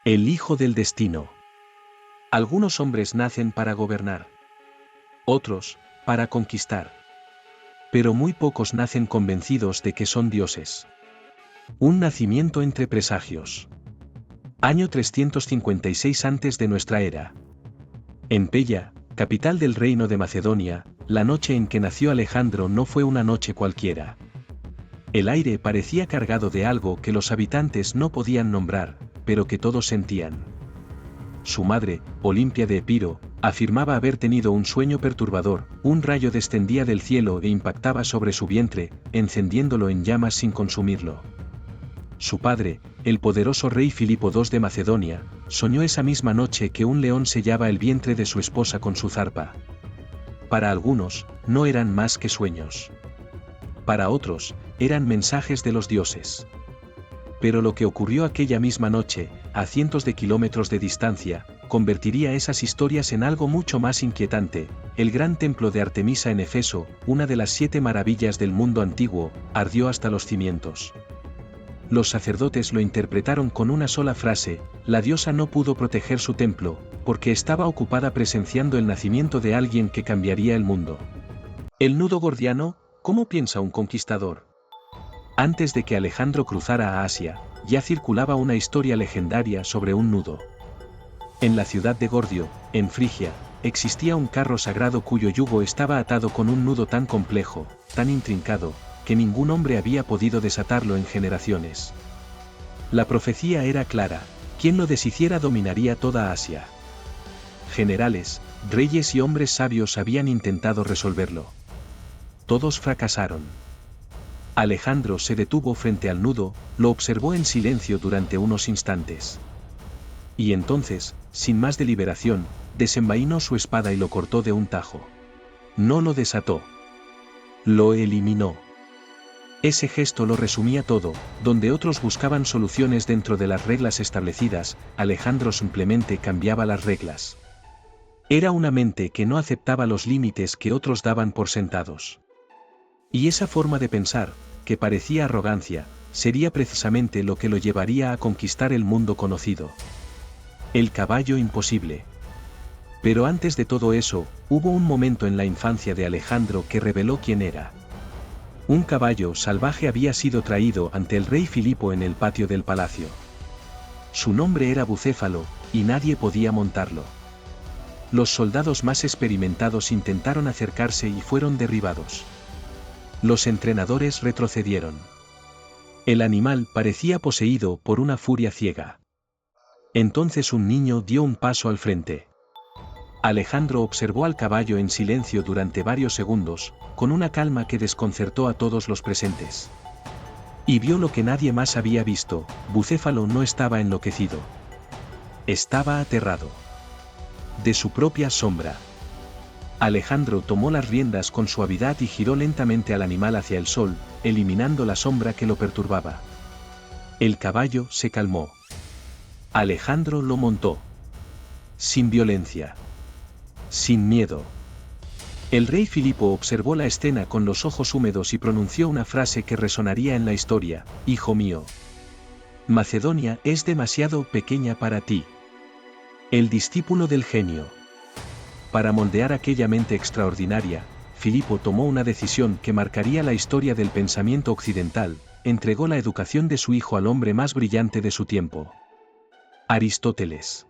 El hijo del destino. Algunos hombres nacen para gobernar. Otros, para conquistar. Pero muy pocos nacen convencidos de que son dioses. Un nacimiento entre presagios. Año 356 antes de nuestra era. En Pella, capital del reino de Macedonia, la noche en que nació Alejandro no fue una noche cualquiera. El aire parecía cargado de algo que los habitantes no podían nombrar, pero que todos sentían. Su madre, Olimpia de Epiro, afirmaba haber tenido un sueño perturbador. Un rayo descendía del cielo e impactaba sobre su vientre, encendiéndolo en llamas sin consumirlo. Su padre, el poderoso rey Filipo II de Macedonia, soñó esa misma noche que un león sellaba el vientre de su esposa con su zarpa. Para algunos, no eran más que sueños. Para otros, eran mensajes de los dioses. Pero lo que ocurrió aquella misma noche, a cientos de kilómetros de distancia, convertiría esas historias en algo mucho más inquietante. El gran templo de Artemisa en Éfeso, una de las 7 maravillas del mundo antiguo, ardió hasta los cimientos. Los sacerdotes lo interpretaron con una sola frase: la diosa no pudo proteger su templo, porque estaba ocupada presenciando el nacimiento de alguien que cambiaría el mundo. El nudo gordiano, ¿cómo piensa un conquistador? Antes de que Alejandro cruzara a Asia, ya circulaba una historia legendaria sobre un nudo. En la ciudad de Gordio, en Frigia, existía un carro sagrado cuyo yugo estaba atado con un nudo tan complejo, tan intrincado, que ningún hombre había podido desatarlo en generaciones. La profecía era clara: quien lo deshiciera dominaría toda Asia. Generales, reyes y hombres sabios habían intentado resolverlo. Todos fracasaron. Alejandro se detuvo frente al nudo, lo observó en silencio durante unos instantes. Y entonces, sin más deliberación, desenvainó su espada y lo cortó de un tajo. No lo desató. Lo eliminó. Ese gesto lo resumía todo. Donde otros buscaban soluciones dentro de las reglas establecidas, Alejandro simplemente cambiaba las reglas. Era una mente que no aceptaba los límites que otros daban por sentados. Y esa forma de pensar, que parecía arrogancia, sería precisamente lo que lo llevaría a conquistar el mundo conocido. El caballo imposible. Pero antes de todo eso, hubo un momento en la infancia de Alejandro que reveló quién era. Un caballo salvaje había sido traído ante el rey Filipo en el patio del palacio. Su nombre era Bucéfalo, y nadie podía montarlo. Los soldados más experimentados intentaron acercarse y fueron derribados. Los entrenadores retrocedieron. El animal parecía poseído por una furia ciega. Entonces un niño dio un paso al frente. Alejandro observó al caballo en silencio durante varios segundos, con una calma que desconcertó a todos los presentes. Y vio lo que nadie más había visto: Bucéfalo no estaba enloquecido. Estaba aterrado. De su propia sombra. Alejandro tomó las riendas con suavidad y giró lentamente al animal hacia el sol, eliminando la sombra que lo perturbaba. El caballo se calmó. Alejandro lo montó. Sin violencia. Sin miedo. El rey Filipo observó la escena con los ojos húmedos y pronunció una frase que resonaría en la historia: hijo mío. Macedonia es demasiado pequeña para ti. El discípulo del genio. Para moldear aquella mente extraordinaria, Filipo tomó una decisión que marcaría la historia del pensamiento occidental: entregó la educación de su hijo al hombre más brillante de su tiempo. Aristóteles.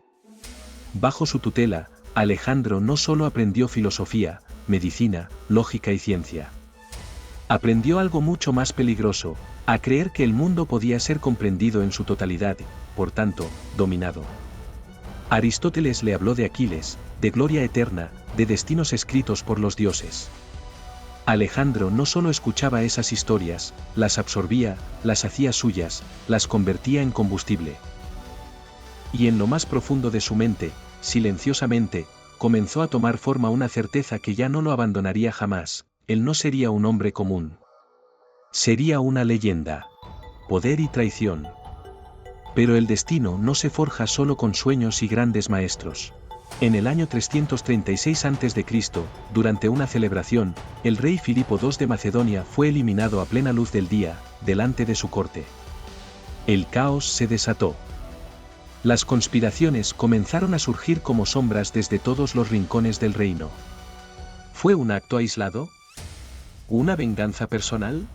Bajo su tutela, Alejandro no solo aprendió filosofía, medicina, lógica y ciencia. Aprendió algo mucho más peligroso: a creer que el mundo podía ser comprendido en su totalidad, por tanto, dominado. Aristóteles le habló de Aquiles, de gloria eterna, de destinos escritos por los dioses. Alejandro no solo escuchaba esas historias, las absorbía, las hacía suyas, las convertía en combustible. Y en lo más profundo de su mente, silenciosamente, comenzó a tomar forma una certeza que ya no lo abandonaría jamás: él no sería un hombre común. Sería una leyenda. Poder y traición. Pero el destino no se forja solo con sueños y grandes maestros. En el año 336 a.C., durante una celebración, el rey Filipo II de Macedonia fue eliminado a plena luz del día, delante de su corte. El caos se desató. Las conspiraciones comenzaron a surgir como sombras desde todos los rincones del reino. ¿Fue un acto aislado? ¿Una venganza personal?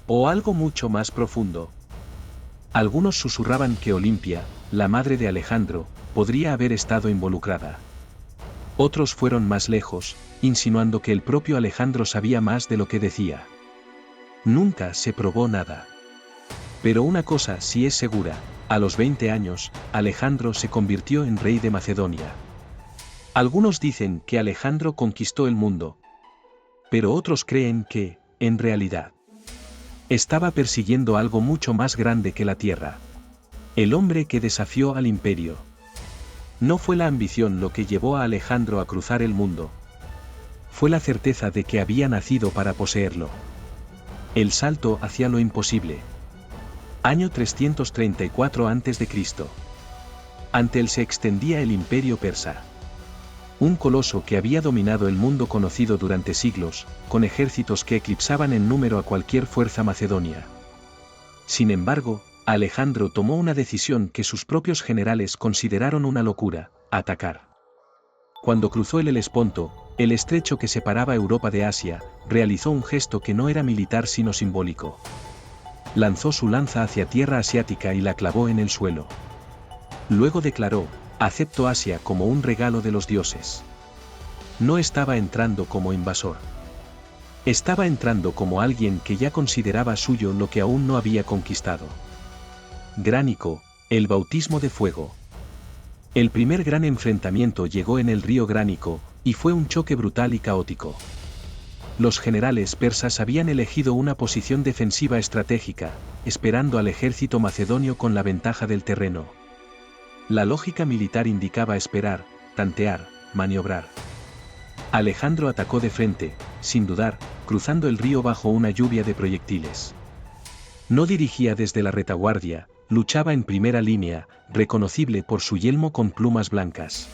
¿O algo mucho más profundo? Algunos susurraban que Olimpia, la madre de Alejandro, podría haber estado involucrada. Otros fueron más lejos, insinuando que el propio Alejandro sabía más de lo que decía. Nunca se probó nada. Pero una cosa sí es segura, a los 20 años, Alejandro se convirtió en rey de Macedonia. Algunos dicen que Alejandro conquistó el mundo, pero otros creen que, en realidad, estaba persiguiendo algo mucho más grande que la tierra. El hombre que desafió al imperio. No fue la ambición lo que llevó a Alejandro a cruzar el mundo. Fue la certeza de que había nacido para poseerlo. El salto hacia lo imposible. Año 334 a.C. Ante él se extendía el imperio persa. Un coloso que había dominado el mundo conocido durante siglos, con ejércitos que eclipsaban en número a cualquier fuerza macedonia. Sin embargo, Alejandro tomó una decisión que sus propios generales consideraron una locura: atacar. Cuando cruzó el Helesponto, el estrecho que separaba Europa de Asia, realizó un gesto que no era militar sino simbólico. Lanzó su lanza hacia tierra asiática y la clavó en el suelo. Luego declaró: acepto Asia como un regalo de los dioses. No estaba entrando como invasor. Estaba entrando como alguien que ya consideraba suyo lo que aún no había conquistado. Gránico, el bautismo de fuego. El primer gran enfrentamiento llegó en el río Gránico, y fue un choque brutal y caótico. Los generales persas habían elegido una posición defensiva estratégica, esperando al ejército macedonio con la ventaja del terreno. La lógica militar indicaba esperar, tantear, maniobrar. Alejandro atacó de frente, sin dudar, cruzando el río bajo una lluvia de proyectiles. No dirigía desde la retaguardia, luchaba en primera línea, reconocible por su yelmo con plumas blancas.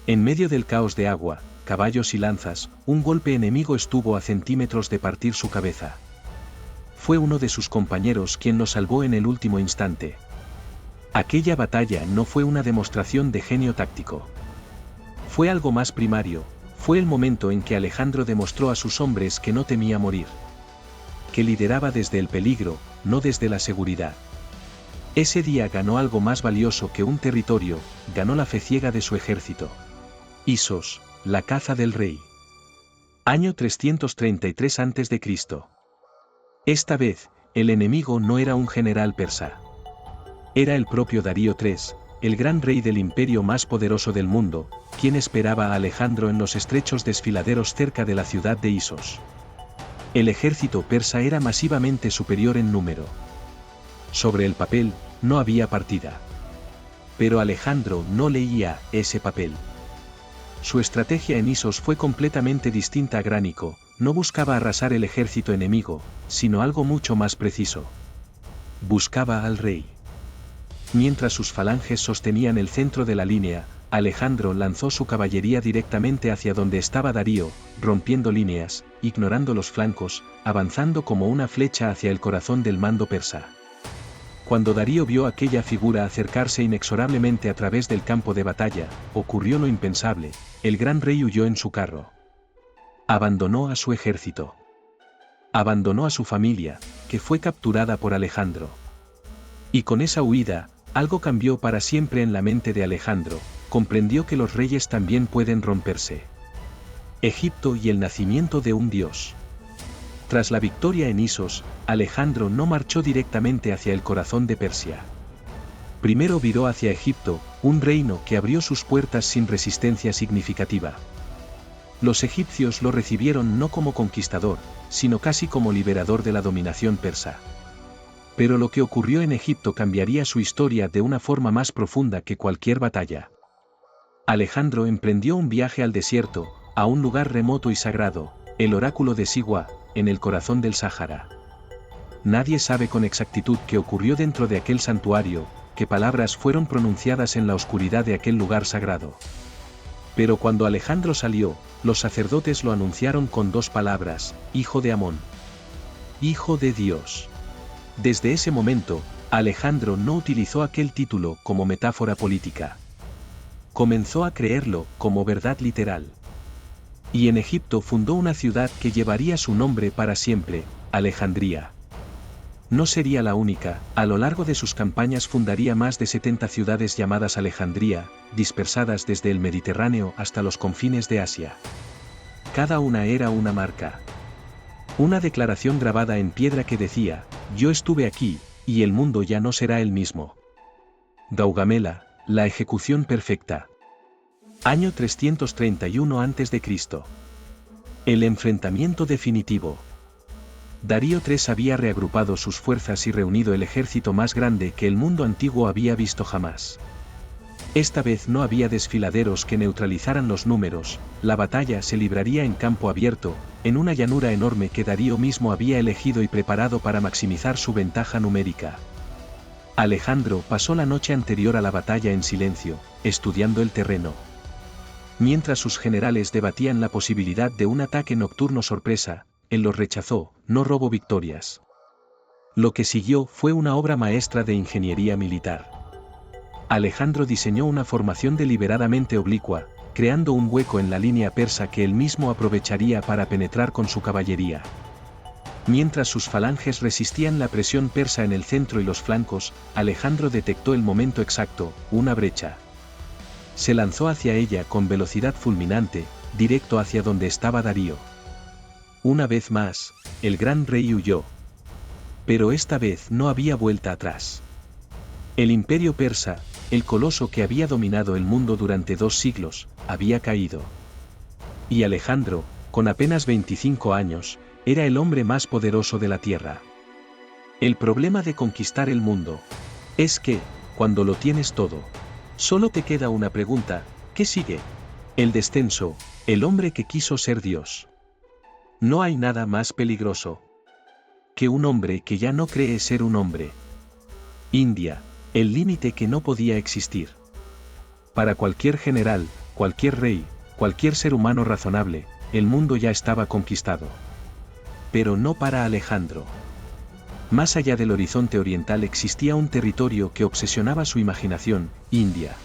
En medio del caos de agua, caballos y lanzas, un golpe enemigo estuvo a centímetros de partir su cabeza. Fue uno de sus compañeros quien lo salvó en el último instante. Aquella batalla no fue una demostración de genio táctico. Fue algo más primario, fue el momento en que Alejandro demostró a sus hombres que no temía morir. Que lideraba desde el peligro, no desde la seguridad. Ese día ganó algo más valioso que un territorio, ganó la fe ciega de su ejército. Isos, la caza del rey. Año 333 a.C. Esta vez, el enemigo no era un general persa. Era el propio Darío III, el gran rey del imperio más poderoso del mundo, quien esperaba a Alejandro en los estrechos desfiladeros cerca de la ciudad de Isos. El ejército persa era masivamente superior en número. Sobre el papel, no había partida. Pero Alejandro no leía ese papel. Su estrategia en Isos fue completamente distinta a Gránico, no buscaba arrasar el ejército enemigo, sino algo mucho más preciso. Buscaba al rey. Mientras sus falanges sostenían el centro de la línea, Alejandro lanzó su caballería directamente hacia donde estaba Darío, rompiendo líneas, ignorando los flancos, avanzando como una flecha hacia el corazón del mando persa. Cuando Darío vio aquella figura acercarse inexorablemente a través del campo de batalla, ocurrió lo impensable: el gran rey huyó en su carro. Abandonó a su ejército. Abandonó a su familia, que fue capturada por Alejandro. Y con esa huida, algo cambió para siempre en la mente de Alejandro, comprendió que los reyes también pueden romperse. Egipto y el nacimiento de un dios. Tras la victoria en Isos, Alejandro no marchó directamente hacia el corazón de Persia. Primero viró hacia Egipto, un reino que abrió sus puertas sin resistencia significativa. Los egipcios lo recibieron no como conquistador, sino casi como liberador de la dominación persa. Pero lo que ocurrió en Egipto cambiaría su historia de una forma más profunda que cualquier batalla. Alejandro emprendió un viaje al desierto, a un lugar remoto y sagrado, el oráculo de Siwa, en el corazón del Sáhara. Nadie sabe con exactitud qué ocurrió dentro de aquel santuario, qué palabras fueron pronunciadas en la oscuridad de aquel lugar sagrado. Pero cuando Alejandro salió, los sacerdotes lo anunciaron con dos palabras: Hijo de Amón. Hijo de Dios. Desde ese momento, Alejandro no utilizó aquel título como metáfora política. Comenzó a creerlo como verdad literal. Y en Egipto fundó una ciudad que llevaría su nombre para siempre, Alejandría. No sería la única, a lo largo de sus campañas fundaría más de 70 ciudades llamadas Alejandría, dispersadas desde el Mediterráneo hasta los confines de Asia. Cada una era una marca. Una declaración grabada en piedra que decía, yo estuve aquí, y el mundo ya no será el mismo. Gaugamela, la ejecución perfecta. Año 331 a.C. El enfrentamiento definitivo. Darío III había reagrupado sus fuerzas y reunido el ejército más grande que el mundo antiguo había visto jamás. Esta vez no había desfiladeros que neutralizaran los números, la batalla se libraría en campo abierto, en una llanura enorme que Darío mismo había elegido y preparado para maximizar su ventaja numérica. Alejandro pasó la noche anterior a la batalla en silencio, estudiando el terreno. Mientras sus generales debatían la posibilidad de un ataque nocturno sorpresa, él los rechazó, no robó victorias. Lo que siguió fue una obra maestra de ingeniería militar. Alejandro diseñó una formación deliberadamente oblicua, creando un hueco en la línea persa que él mismo aprovecharía para penetrar con su caballería. Mientras sus falanges resistían la presión persa en el centro y los flancos, Alejandro detectó el momento exacto, una brecha. Se lanzó hacia ella con velocidad fulminante, directo hacia donde estaba Darío. Una vez más, el gran rey huyó. Pero esta vez no había vuelta atrás. El imperio persa, el coloso que había dominado el mundo durante 2 siglos, había caído. Y Alejandro, con apenas 25 años, era el hombre más poderoso de la tierra. El problema de conquistar el mundo es que, cuando lo tienes todo, solo te queda una pregunta, ¿qué sigue? El descenso, el hombre que quiso ser Dios. No hay nada más peligroso que un hombre que ya no cree ser un hombre. India, el límite que no podía existir. Para cualquier general, cualquier rey, cualquier ser humano razonable, el mundo ya estaba conquistado. Pero no para Alejandro. Más allá del horizonte oriental existía un territorio que obsesionaba su imaginación, India.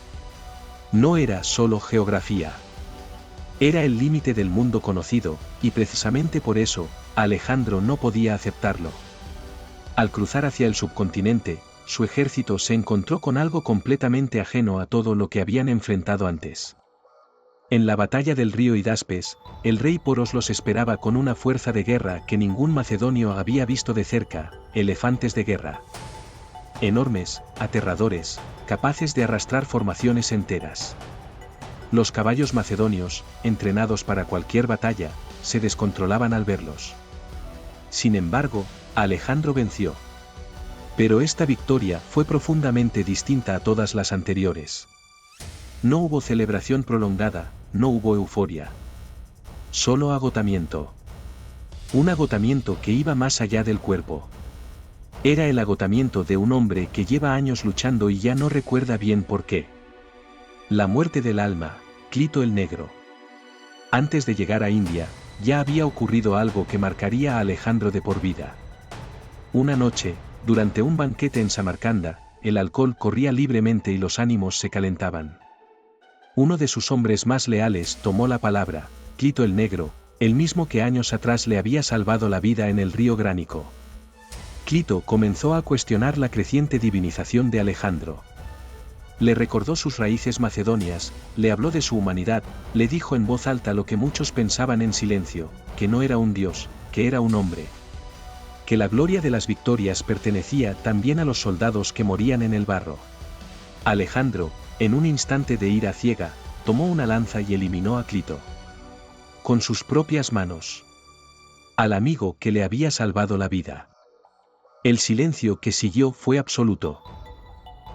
No era solo geografía. Era el límite del mundo conocido, y precisamente por eso, Alejandro no podía aceptarlo. Al cruzar hacia el subcontinente, su ejército se encontró con algo completamente ajeno a todo lo que habían enfrentado antes. En la batalla del río Hidaspes, el rey Poros los esperaba con una fuerza de guerra que ningún macedonio había visto de cerca, elefantes de guerra. Enormes, aterradores, capaces de arrastrar formaciones enteras. Los caballos macedonios, entrenados para cualquier batalla, se descontrolaban al verlos. Sin embargo, Alejandro venció. Pero esta victoria fue profundamente distinta a todas las anteriores. No hubo celebración prolongada, no hubo euforia. Solo agotamiento. Un agotamiento que iba más allá del cuerpo. Era el agotamiento de un hombre que lleva años luchando y ya no recuerda bien por qué. La muerte del alma, Clito el Negro. Antes de llegar a India, ya había ocurrido algo que marcaría a Alejandro de por vida. Una noche, durante un banquete en Samarcanda, el alcohol corría libremente y los ánimos se calentaban. Uno de sus hombres más leales tomó la palabra, Clito el Negro, el mismo que años atrás le había salvado la vida en el río Gránico. Clito comenzó a cuestionar la creciente divinización de Alejandro. Le recordó sus raíces macedonias, le habló de su humanidad, le dijo en voz alta lo que muchos pensaban en silencio, que no era un dios, que era un hombre. Que la gloria de las victorias pertenecía también a los soldados que morían en el barro. Alejandro, en un instante de ira ciega, tomó una lanza y eliminó a Clito. Con sus propias manos. Al amigo que le había salvado la vida. El silencio que siguió fue absoluto.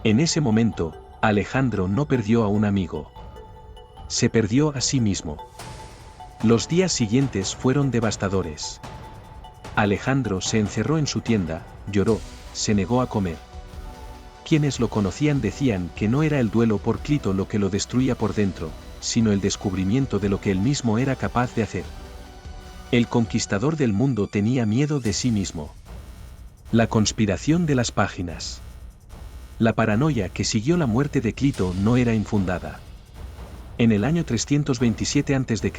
En ese momento, Alejandro no perdió a un amigo. Se perdió a sí mismo. Los días siguientes fueron devastadores. Alejandro se encerró en su tienda, lloró, se negó a comer. Quienes lo conocían decían que no era el duelo por Clito lo que lo destruía por dentro, sino el descubrimiento de lo que él mismo era capaz de hacer. El conquistador del mundo tenía miedo de sí mismo. La conspiración de las páginas. La paranoia que siguió la muerte de Clito no era infundada. En el año 327 a.C.,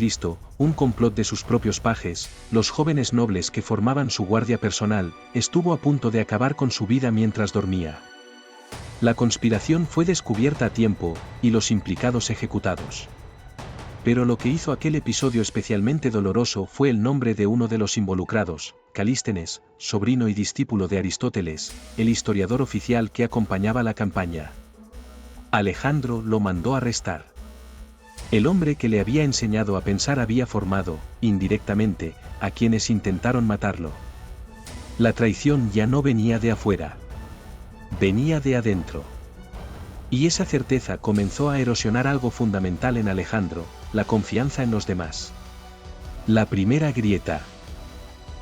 un complot de sus propios pajes, los jóvenes nobles que formaban su guardia personal, estuvo a punto de acabar con su vida mientras dormía. La conspiración fue descubierta a tiempo, y los implicados ejecutados. Pero lo que hizo aquel episodio especialmente doloroso fue el nombre de uno de los involucrados, Calístenes, sobrino y discípulo de Aristóteles, el historiador oficial que acompañaba la campaña. Alejandro lo mandó arrestar. El hombre que le había enseñado a pensar había formado, indirectamente, a quienes intentaron matarlo. La traición ya no venía de afuera. Venía de adentro. Y esa certeza comenzó a erosionar algo fundamental en Alejandro, la confianza en los demás. La primera grieta.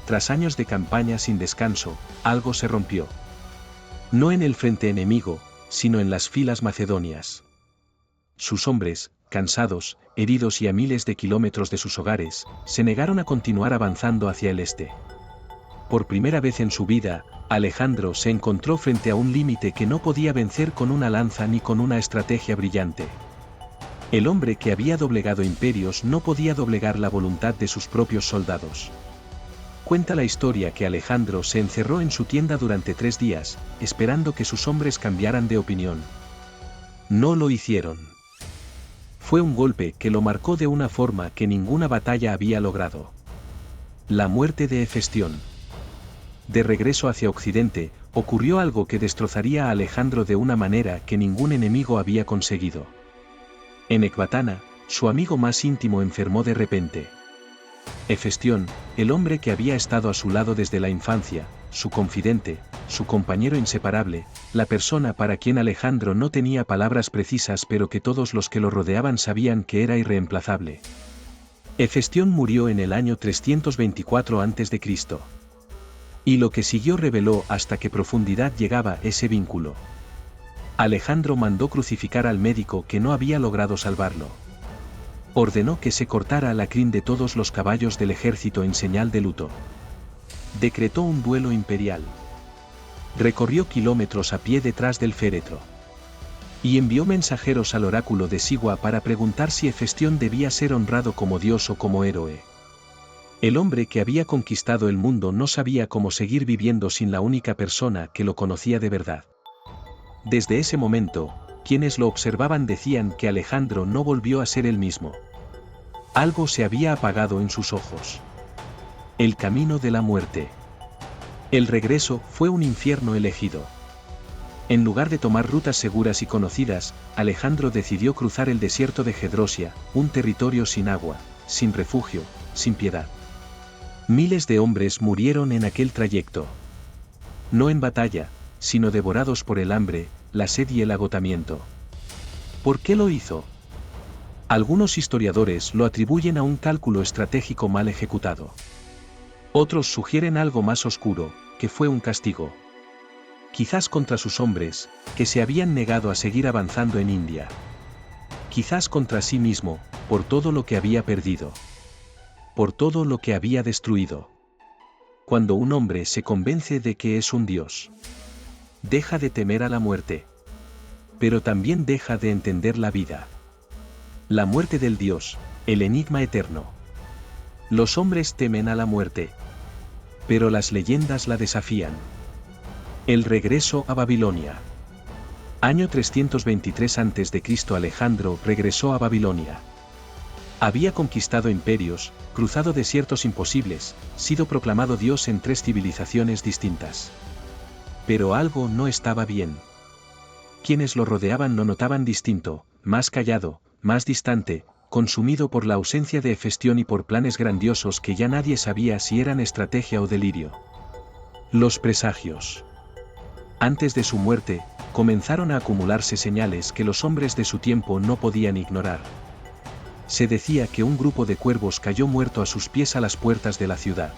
Tras años de campaña sin descanso, algo se rompió. No en el frente enemigo, sino en las filas macedonias. Sus hombres, cansados, heridos y a miles de kilómetros de sus hogares, se negaron a continuar avanzando hacia el este. Por primera vez en su vida, Alejandro se encontró frente a un límite que no podía vencer con una lanza ni con una estrategia brillante. El hombre que había doblegado imperios no podía doblegar la voluntad de sus propios soldados. Cuenta la historia que Alejandro se encerró en su tienda durante 3 días, esperando que sus hombres cambiaran de opinión. No lo hicieron. Fue un golpe que lo marcó de una forma que ninguna batalla había logrado. La muerte de Hefestión. De regreso hacia Occidente, ocurrió algo que destrozaría a Alejandro de una manera que ningún enemigo había conseguido. En Ecbatana, su amigo más íntimo enfermó de repente. Hefestión, el hombre que había estado a su lado desde la infancia, su confidente, su compañero inseparable, la persona para quien Alejandro no tenía palabras precisas pero que todos los que lo rodeaban sabían que era irreemplazable. Hefestión murió en el año 324 a.C. Y lo que siguió reveló hasta qué profundidad llegaba ese vínculo. Alejandro mandó crucificar al médico que no había logrado salvarlo. Ordenó que se cortara la crin de todos los caballos del ejército en señal de luto. Decretó un duelo imperial. Recorrió kilómetros a pie detrás del féretro. Y envió mensajeros al oráculo de Sigua para preguntar si Hefestión debía ser honrado como dios o como héroe. El hombre que había conquistado el mundo no sabía cómo seguir viviendo sin la única persona que lo conocía de verdad. Desde ese momento, quienes lo observaban decían que Alejandro no volvió a ser el mismo. Algo se había apagado en sus ojos. El camino de la muerte. El regreso fue un infierno elegido. En lugar de tomar rutas seguras y conocidas, Alejandro decidió cruzar el desierto de Gedrosia, un territorio sin agua, sin refugio, sin piedad. Miles de hombres murieron en aquel trayecto. No en batalla, sino devorados por el hambre, la sed y el agotamiento. ¿Por qué lo hizo? Algunos historiadores lo atribuyen a un cálculo estratégico mal ejecutado. Otros sugieren algo más oscuro, que fue un castigo. Quizás contra sus hombres, que se habían negado a seguir avanzando en India. Quizás contra sí mismo, por todo lo que había perdido. Por todo lo que había destruido. Cuando un hombre se convence de que es un dios, deja de temer a la muerte. Pero también deja de entender la vida. La muerte del dios, el enigma eterno. Los hombres temen a la muerte. Pero las leyendas la desafían. El regreso a Babilonia. Año 323 a.C. Alejandro regresó a Babilonia. Había conquistado imperios, cruzado desiertos imposibles, sido proclamado dios en 3 civilizaciones distintas. Pero algo no estaba bien. Quienes lo rodeaban lo notaban distinto, más callado, más distante, consumido por la ausencia de Hefestión y por planes grandiosos que ya nadie sabía si eran estrategia o delirio. Los presagios. Antes de su muerte, comenzaron a acumularse señales que los hombres de su tiempo no podían ignorar. Se decía que un grupo de cuervos cayó muerto a sus pies a las puertas de la ciudad.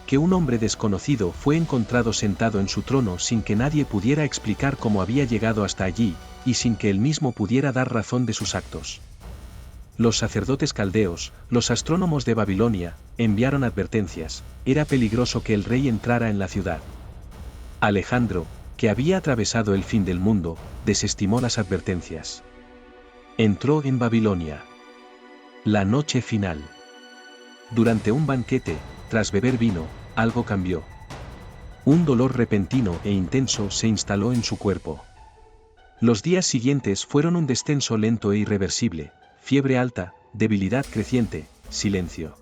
Que un hombre desconocido fue encontrado sentado en su trono sin que nadie pudiera explicar cómo había llegado hasta allí, y sin que él mismo pudiera dar razón de sus actos. Los sacerdotes caldeos, los astrónomos de Babilonia, enviaron advertencias: era peligroso que el rey entrara en la ciudad. Alejandro, que había atravesado el fin del mundo, desestimó las advertencias. Entró en Babilonia. La noche final. Durante un banquete, tras beber vino, algo cambió. Un dolor repentino e intenso se instaló en su cuerpo. Los días siguientes fueron un descenso lento e irreversible, fiebre alta, debilidad creciente, silencio.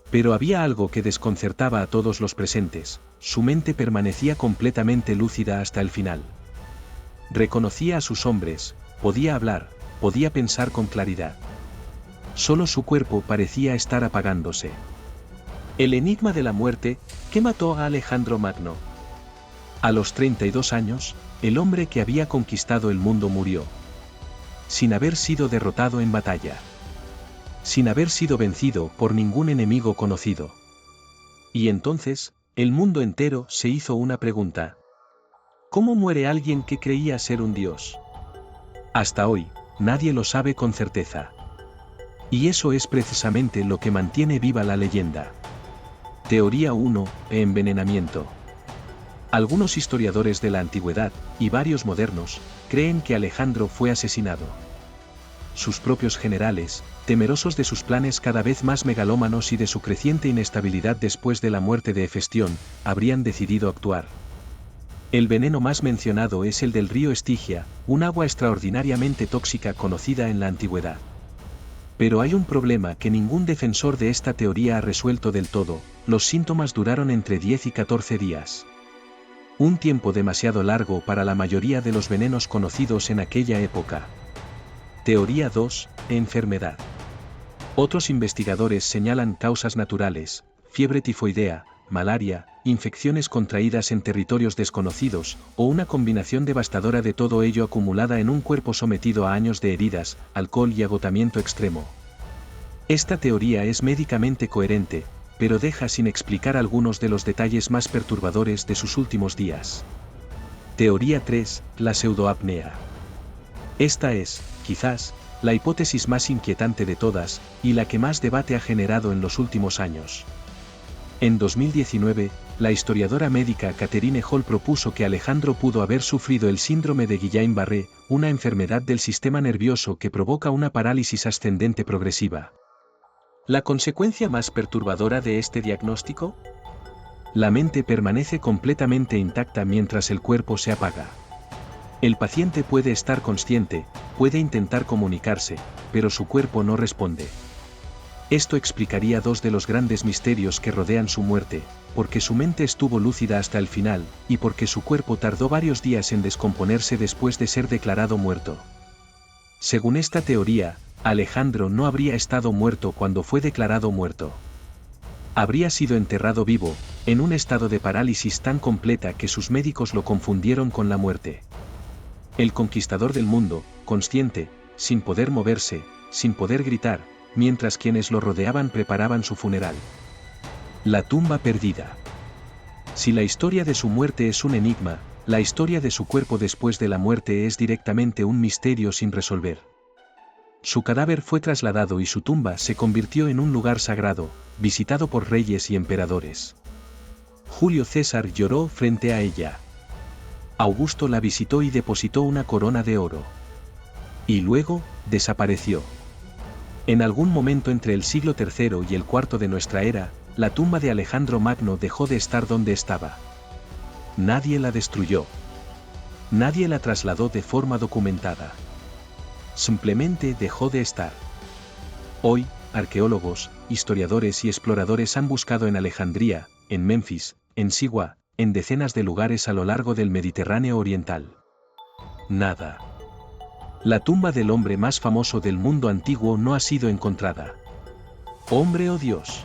Pero había algo que desconcertaba a todos los presentes, su mente permanecía completamente lúcida hasta el final. Reconocía a sus hombres, podía hablar, podía pensar con claridad. Solo su cuerpo parecía estar apagándose. El enigma de la muerte, ¿qué mató a Alejandro Magno? A los 32 años, el hombre que había conquistado el mundo murió. Sin haber sido derrotado en batalla. Sin haber sido vencido por ningún enemigo conocido. Y entonces, el mundo entero se hizo una pregunta. ¿Cómo muere alguien que creía ser un dios? Hasta hoy, nadie lo sabe con certeza. Y eso es precisamente lo que mantiene viva la leyenda. Teoría 1, envenenamiento. Algunos historiadores de la antigüedad, y varios modernos, creen que Alejandro fue asesinado. Sus propios generales, temerosos de sus planes cada vez más megalómanos y de su creciente inestabilidad después de la muerte de Hefestión, habrían decidido actuar. El veneno más mencionado es el del río Estigia, un agua extraordinariamente tóxica conocida en la antigüedad. Pero hay un problema que ningún defensor de esta teoría ha resuelto del todo: los síntomas duraron entre 10 y 14 días. Un tiempo demasiado largo para la mayoría de los venenos conocidos en aquella época. Teoría 2, enfermedad. Otros investigadores señalan causas naturales: fiebre tifoidea, malaria, infecciones contraídas en territorios desconocidos, o una combinación devastadora de todo ello acumulada en un cuerpo sometido a años de heridas, alcohol y agotamiento extremo. Esta teoría es médicamente coherente, pero deja sin explicar algunos de los detalles más perturbadores de sus últimos días. Teoría 3, la pseudoapnea. Esta es, quizás, la hipótesis más inquietante de todas, y la que más debate ha generado en los últimos años. En 2019, la historiadora médica Catherine Hall propuso que Alejandro pudo haber sufrido el síndrome de Guillain-Barré, una enfermedad del sistema nervioso que provoca una parálisis ascendente progresiva. ¿La consecuencia más perturbadora de este diagnóstico? La mente permanece completamente intacta mientras el cuerpo se apaga. El paciente puede estar consciente, puede intentar comunicarse, pero su cuerpo no responde. Esto explicaría dos de los grandes misterios que rodean su muerte: porque su mente estuvo lúcida hasta el final, y porque su cuerpo tardó varios días en descomponerse después de ser declarado muerto. Según esta teoría, Alejandro no habría estado muerto cuando fue declarado muerto. Habría sido enterrado vivo, en un estado de parálisis tan completa que sus médicos lo confundieron con la muerte. El conquistador del mundo, consciente, sin poder moverse, sin poder gritar, mientras quienes lo rodeaban preparaban su funeral. La tumba perdida. Si la historia de su muerte es un enigma, la historia de su cuerpo después de la muerte es directamente un misterio sin resolver. Su cadáver fue trasladado y su tumba se convirtió en un lugar sagrado, visitado por reyes y emperadores. Julio César lloró frente a ella. Augusto la visitó y depositó una corona de oro. Y luego, desapareció. En algún momento entre el siglo III y el IV de nuestra era, la tumba de Alejandro Magno dejó de estar donde estaba. Nadie la destruyó. Nadie la trasladó de forma documentada. Simplemente dejó de estar. Hoy, arqueólogos, historiadores y exploradores han buscado en Alejandría, en Memphis, en Siwa, en decenas de lugares a lo largo del Mediterráneo oriental. Nada. La tumba del hombre más famoso del mundo antiguo no ha sido encontrada. Hombre o Dios.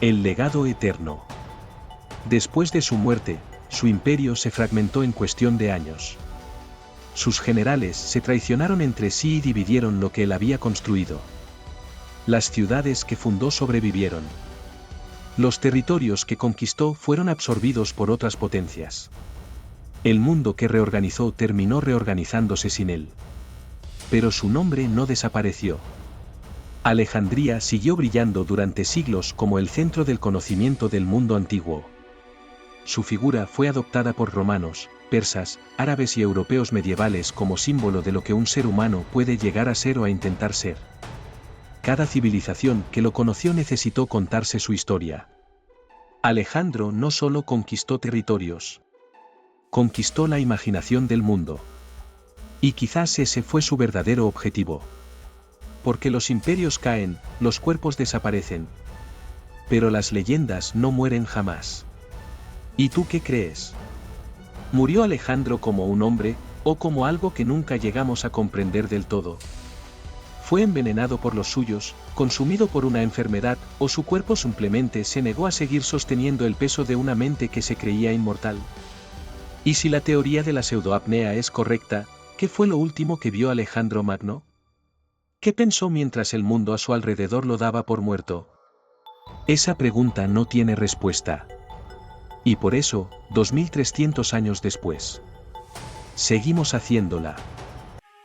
El legado eterno. Después de su muerte, su imperio se fragmentó en cuestión de años. Sus generales se traicionaron entre sí y dividieron lo que él había construido. Las ciudades que fundó sobrevivieron. Los territorios que conquistó fueron absorbidos por otras potencias. El mundo que reorganizó terminó reorganizándose sin él. Pero su nombre no desapareció. Alejandría siguió brillando durante siglos como el centro del conocimiento del mundo antiguo. su figura fue adoptada por romanos, persas, árabes y europeos medievales como símbolo de lo que un ser humano puede llegar a ser o a intentar ser. Cada civilización que lo conoció necesitó contarse su historia. Alejandro no solo conquistó territorios, conquistó la imaginación del mundo. Y quizás ese fue su verdadero objetivo. Porque los imperios caen, los cuerpos desaparecen. Pero las leyendas no mueren jamás. ¿Y tú qué crees? ¿Murió Alejandro como un hombre, o como algo que nunca llegamos a comprender del todo? ¿Fue envenenado por los suyos, consumido por una enfermedad, o su cuerpo simplemente se negó a seguir sosteniendo el peso de una mente que se creía inmortal? Y si la teoría de la pseudoapnea es correcta, ¿qué fue lo último que vio Alejandro Magno? ¿Qué pensó mientras el mundo a su alrededor lo daba por muerto? Esa pregunta no tiene respuesta. Y por eso, 2300 años después, seguimos haciéndola.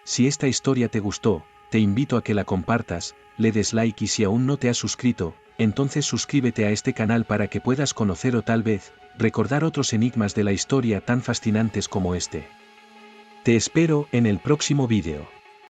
Si esta historia te gustó, te invito a que la compartas, le des like y si aún no te has suscrito, entonces suscríbete a este canal para que puedas conocer o tal vez, recordar otros enigmas de la historia tan fascinantes como este. Te espero en el próximo vídeo.